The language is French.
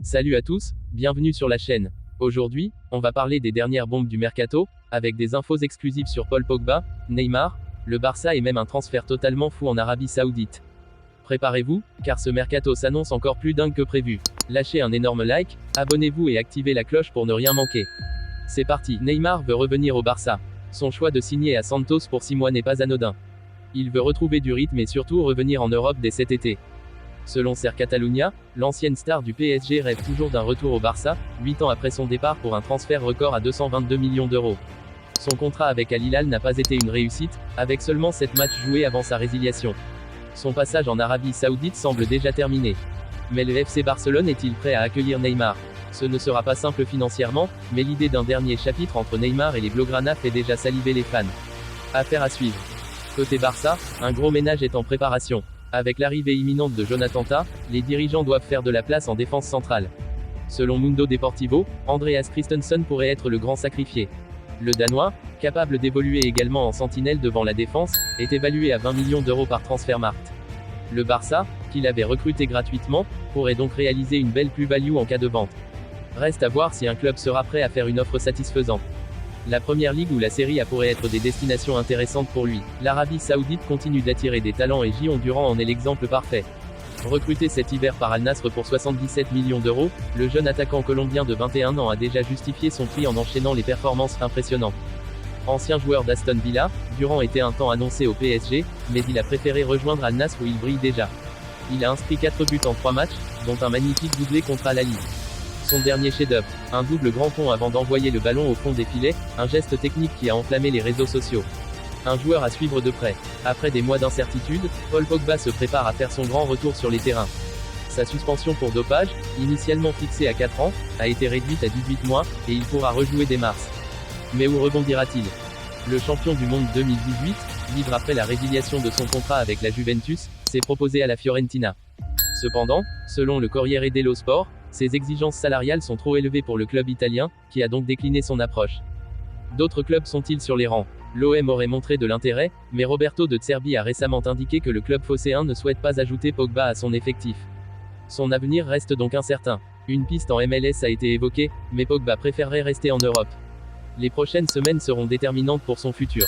Salut à tous, bienvenue sur la chaîne. Aujourd'hui, on va parler des dernières bombes du mercato, avec des infos exclusives sur Paul Pogba, Neymar, le Barça et même un transfert totalement fou en Arabie Saoudite. Préparez-vous, car ce mercato s'annonce encore plus dingue que prévu. Lâchez un énorme like, abonnez-vous et activez la cloche pour ne rien manquer. C'est parti, Neymar veut revenir au Barça. Son choix de signer à Santos pour 6 mois n'est pas anodin. Il veut retrouver du rythme et surtout revenir en Europe dès cet été. Selon Ser Catalunya, l'ancienne star du PSG rêve toujours d'un retour au Barça, 8 ans après son départ pour un transfert record à 222 millions d'euros. Son contrat avec Al Hilal n'a pas été une réussite, avec seulement 7 matchs joués avant sa résiliation. Son passage en Arabie Saoudite semble déjà terminé. Mais le FC Barcelone est-il prêt à accueillir Neymar? Ce ne sera pas simple financièrement, mais l'idée d'un dernier chapitre entre Neymar et les Blaugrana fait déjà saliver les fans. Affaire à suivre. Côté Barça, un gros ménage est en préparation. Avec l'arrivée imminente de Jonathan Tah, les dirigeants doivent faire de la place en défense centrale. Selon Mundo Deportivo, Andreas Christensen pourrait être le grand sacrifié. Le Danois, capable d'évoluer également en sentinelle devant la défense, est évalué à 20 millions d'euros par Transfermarkt. Le Barça, qu'il avait recruté gratuitement, pourrait donc réaliser une belle plus-value en cas de vente. Reste à voir si un club sera prêt à faire une offre satisfaisante. La Première Ligue ou la Serie A pourrait être des destinations intéressantes pour lui. L'Arabie Saoudite continue d'attirer des talents et J.on Durant en est l'exemple parfait. Recruté cet hiver par Al Nassr pour 77 millions d'euros, le jeune attaquant colombien de 21 ans a déjà justifié son prix en enchaînant les performances impressionnantes. Ancien joueur d'Aston Villa, Durant était un temps annoncé au PSG, mais il a préféré rejoindre Al Nassr où il brille déjà. Il a inscrit 4 buts en 3 matchs, dont un magnifique doublé contre Al Ahly. Son dernier chef-d'œuvre, un double grand pont avant d'envoyer le ballon au fond des filets, un geste technique qui a enflammé les réseaux sociaux. Un joueur à suivre de près. Après des mois d'incertitude, Paul Pogba se prépare à faire son grand retour sur les terrains. Sa suspension pour dopage, initialement fixée à 4 ans, a été réduite à 18 mois, et il pourra rejouer dès mars. Mais où rebondira-t-il? Le champion du monde 2018, libre après la résiliation de son contrat avec la Juventus, s'est proposé à la Fiorentina. Cependant, selon le Corriere dello Sport, ses exigences salariales sont trop élevées pour le club italien, qui a donc décliné son approche. D'autres clubs sont-ils sur les rangs? L'OM aurait montré de l'intérêt, mais Roberto De Zerbi a récemment indiqué que le club phocéen ne souhaite pas ajouter Pogba à son effectif. Son avenir reste donc incertain. Une piste en MLS a été évoquée, mais Pogba préférerait rester en Europe. Les prochaines semaines seront déterminantes pour son futur.